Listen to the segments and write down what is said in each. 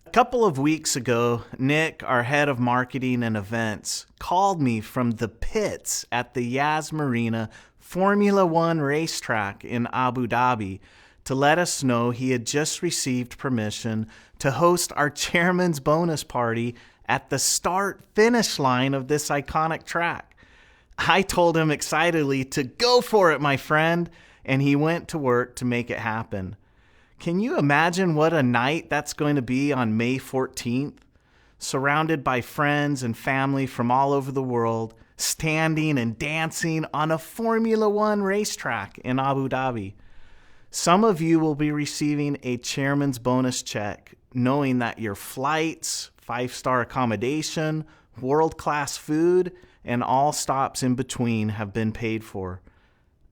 A couple of weeks ago, Nick, our head of marketing and events, called me from the pits at the Yas Marina Formula One racetrack in Abu Dhabi to let us know he had just received permission to host our chairman's bonus party at the start-finish line of this iconic track. I told him excitedly to go for it, my friend, and he went to work to make it happen. Can you imagine what a night that's going to be on May 14th? Surrounded by friends and family from all over the world, standing and dancing on a Formula One racetrack in Abu Dhabi. Some of you will be receiving a chairman's bonus check, knowing that your flights, 5-star accommodation, world-class food, and all stops in between have been paid for.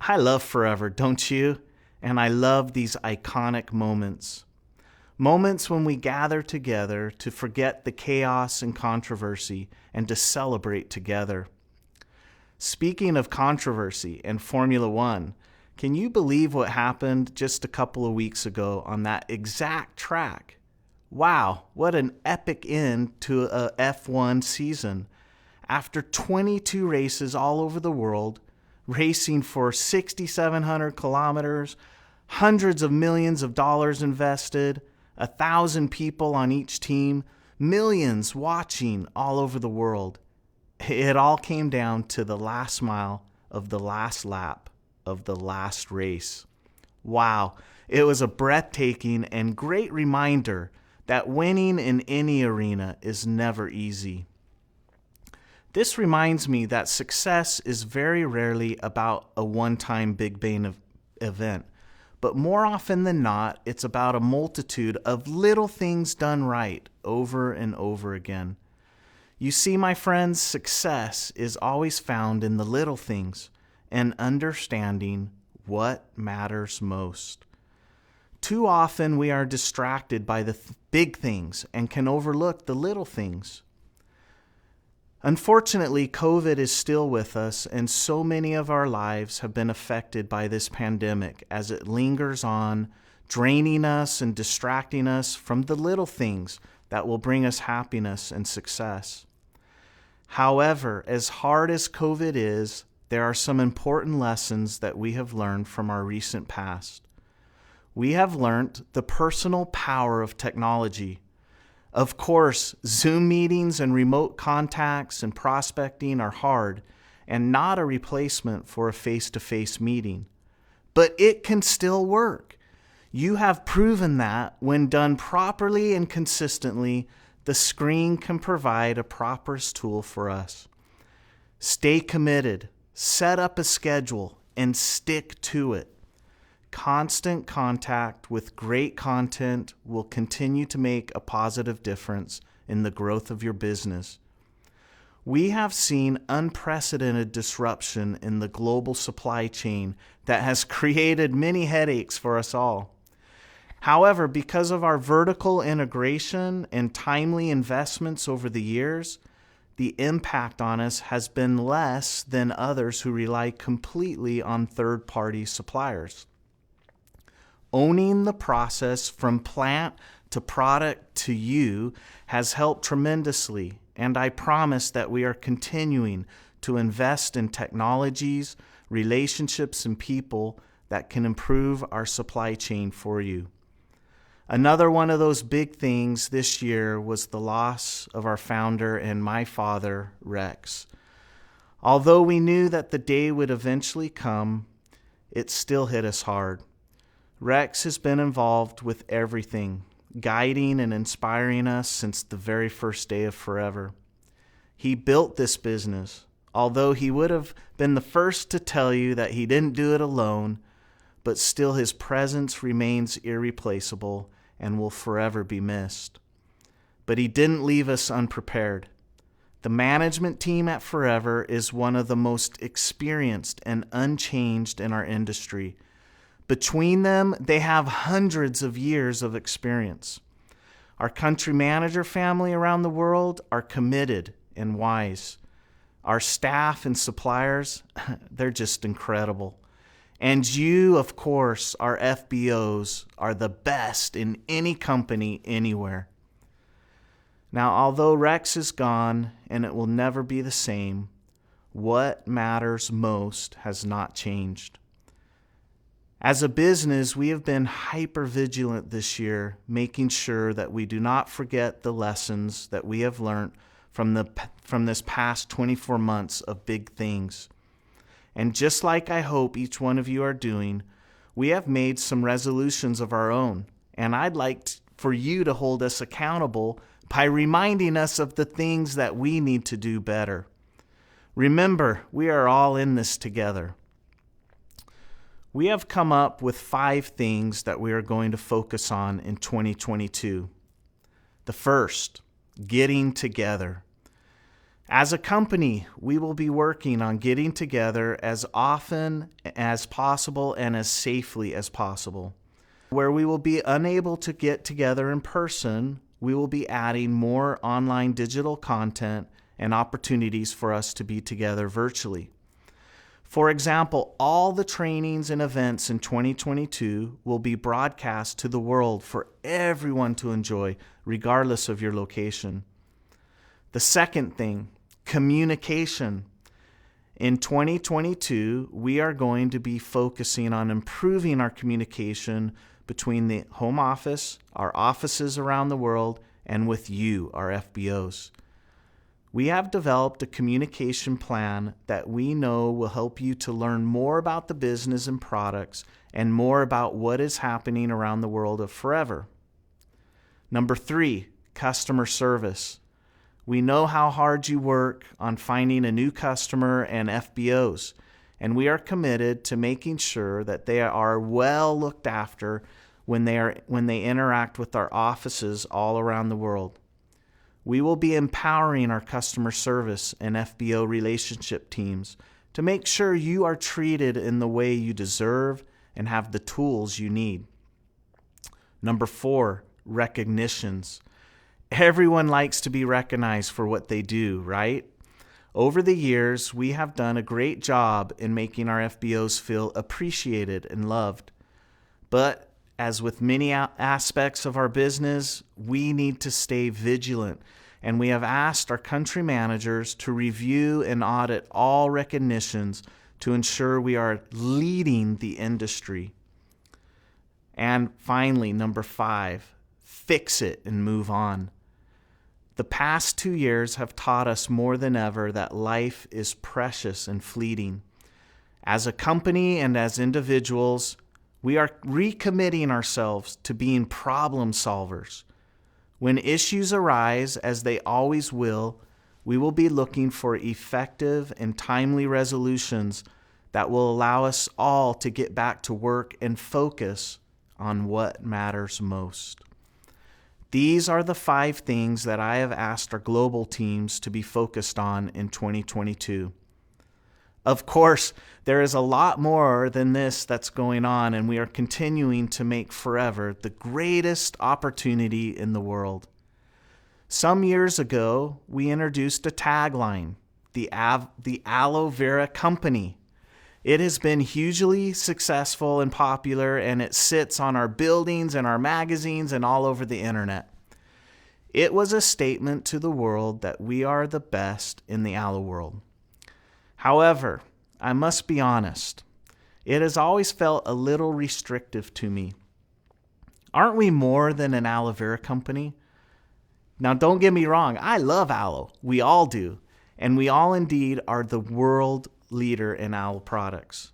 I love forever, don't you? And I love these iconic moments. Moments when we gather together to forget the chaos and controversy and to celebrate together. Speaking of controversy and Formula One, can you believe what happened just a couple of weeks ago on that exact track? Wow, what an epic end to a F1 season. After 22 races all over the world, racing for 6,700 kilometers, hundreds of millions of dollars invested, 1,000 people on each team, millions watching all over the world. It all came down to the last mile of the last lap of the last race. Wow, it was a breathtaking and great reminder that winning in any arena is never easy. This reminds me that success is very rarely about a one-time big bang event, but more often than not, it's about a multitude of little things done right over and over again. You see, my friends, success is always found in the little things and understanding what matters most. Too often we are distracted by the big things and can overlook the little things. Unfortunately, COVID is still with us, and so many of our lives have been affected by this pandemic as it lingers on, draining us and distracting us from the little things that will bring us happiness and success. However, as hard as COVID is, there are some important lessons that we have learned from our recent past. We have learned the personal power of technology. Of course, Zoom meetings and remote contacts and prospecting are hard and not a replacement for a face-to-face meeting. But it can still work. You have proven that when done properly and consistently, the screen can provide a proper tool for us. Stay committed, set up a schedule, and stick to it. Constant contact with great content will continue to make a positive difference in the growth of your business. We have seen unprecedented disruption in the global supply chain that has created many headaches for us all. However, because of our vertical integration and timely investments over the years, the impact on us has been less than others who rely completely on third-party suppliers. Owning the process from plant to product to you has helped tremendously, and I promise that we are continuing to invest in technologies, relationships, and people that can improve our supply chain for you. Another one of those big things this year was the loss of our founder and my father, Rex. Although we knew that the day would eventually come, it still hit us hard. Rex has been involved with everything, guiding and inspiring us since the very first day of Forever. He built this business, although he would have been the first to tell you that he didn't do it alone, but still his presence remains irreplaceable and will forever be missed. But he didn't leave us unprepared. The management team at Forever is one of the most experienced and unchanged in our industry. Between them, they have hundreds of years of experience. Our country manager family around the world are committed and wise. Our staff and suppliers, they're just incredible. And you, of course, our FBOs, are the best in any company anywhere. Now, although Rex is gone and it will never be the same, what matters most has not changed. As a business, we have been hyper vigilant this year, making sure that we do not forget the lessons that we have learned from this past 24 months of big things. And just like I hope each one of you are doing, we have made some resolutions of our own. And I'd like for you to hold us accountable by reminding us of the things that we need to do better. Remember, we are all in this together. We have come up with 5 things that we are going to focus on in 2022. The first, getting together. As a company, we will be working on getting together as often as possible and as safely as possible. Where we will be unable to get together in person, we will be adding more online digital content and opportunities for us to be together virtually. For example, all the trainings and events in 2022 will be broadcast to the world for everyone to enjoy, regardless of your location. The second thing, communication. In 2022, we are going to be focusing on improving our communication between the home office, our offices around the world, and with you, our FBOs. We have developed a communication plan that we know will help you to learn more about the business and products and more about what is happening around the world of forever. Number 3, customer service. We know how hard you work on finding a new customer and FBOs, and we are committed to making sure that they are well looked after when they interact with our offices all around the world. We will be empowering our customer service and FBO relationship teams to make sure you are treated in the way you deserve and have the tools you need. Number 4, recognitions. Everyone likes to be recognized for what they do, right? Over the years, we have done a great job in making our FBOs feel appreciated and loved. But as with many aspects of our business, we need to stay vigilant, and we have asked our country managers to review and audit all recognitions to ensure we are leading the industry. And finally, number 5, fix it and move on. The past 2 years have taught us more than ever that life is precious and fleeting. As a company and as individuals, we are recommitting ourselves to being problem solvers. When issues arise, as they always will, we will be looking for effective and timely resolutions that will allow us all to get back to work and focus on what matters most. These are the 5 things that I have asked our global teams to be focused on in 2022. Of course, there is a lot more than this that's going on, and we are continuing to make forever the greatest opportunity in the world. Some years ago, we introduced a tagline, the Aloe Vera Company. It has been hugely successful and popular, and it sits on our buildings and our magazines and all over the internet. It was a statement to the world that we are the best in the aloe world. However, I must be honest, it has always felt a little restrictive to me. Aren't we more than an aloe vera company? Now, don't get me wrong, I love aloe. We all do. And we all indeed are the world leader in aloe products.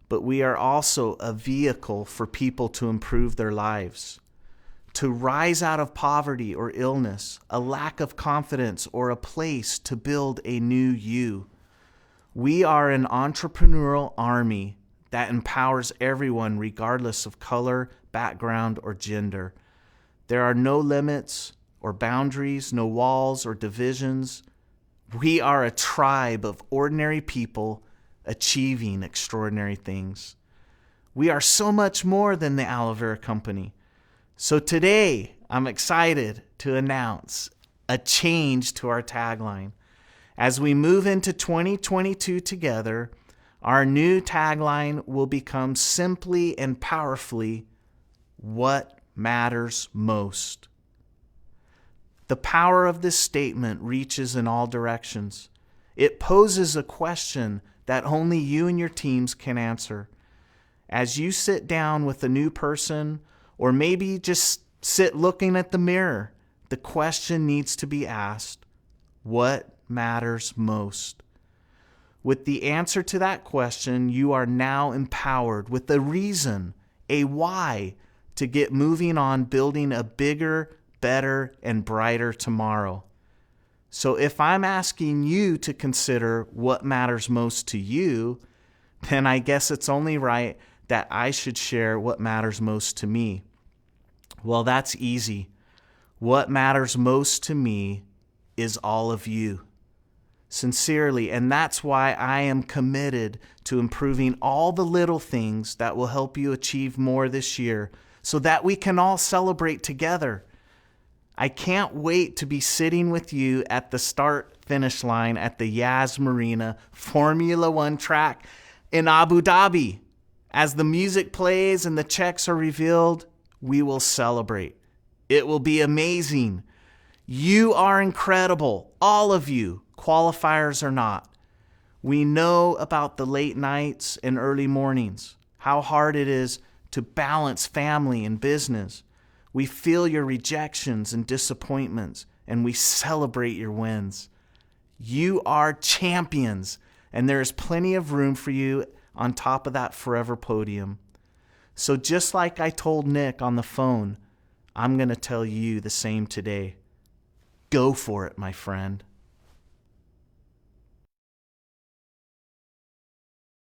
But we are also a vehicle for people to improve their lives, to rise out of poverty or illness, a lack of confidence, or a place to build a new you. We are an entrepreneurial army that empowers everyone regardless of color, background, or gender. There are no limits or boundaries, no walls or divisions. We are a tribe of ordinary people achieving extraordinary things. We are so much more than the Aloe Vera Company. So today, I'm excited to announce a change to our tagline. As we move into 2022 together, our new tagline will become simply and powerfully, what matters most. The power of this statement reaches in all directions. It poses a question that only you and your teams can answer. As you sit down with a new person, or maybe just sit looking at the mirror, the question needs to be asked, what matters most? With the answer to that question, you are now empowered with a reason, a why, to get moving on building a bigger, better, and brighter tomorrow. So if I'm asking you to consider what matters most to you, then I guess it's only right that I should share what matters most to me. Well, that's easy. What matters most to me is all of you. Sincerely, and that's why I am committed to improving all the little things that will help you achieve more this year so that we can all celebrate together. I can't wait to be sitting with you at the start-finish line at the Yas Marina Formula One track in Abu Dhabi. As the music plays and the checks are revealed, we will celebrate. It will be amazing. You are incredible, all of you, qualifiers or not. We know about the late nights and early mornings, how hard it is to balance family and business. We feel your rejections and disappointments, and we celebrate your wins. You are champions, and there is plenty of room for you on top of that forever podium. So just like I told Nick on the phone, I'm going to tell you the same today. Go for it, my friend.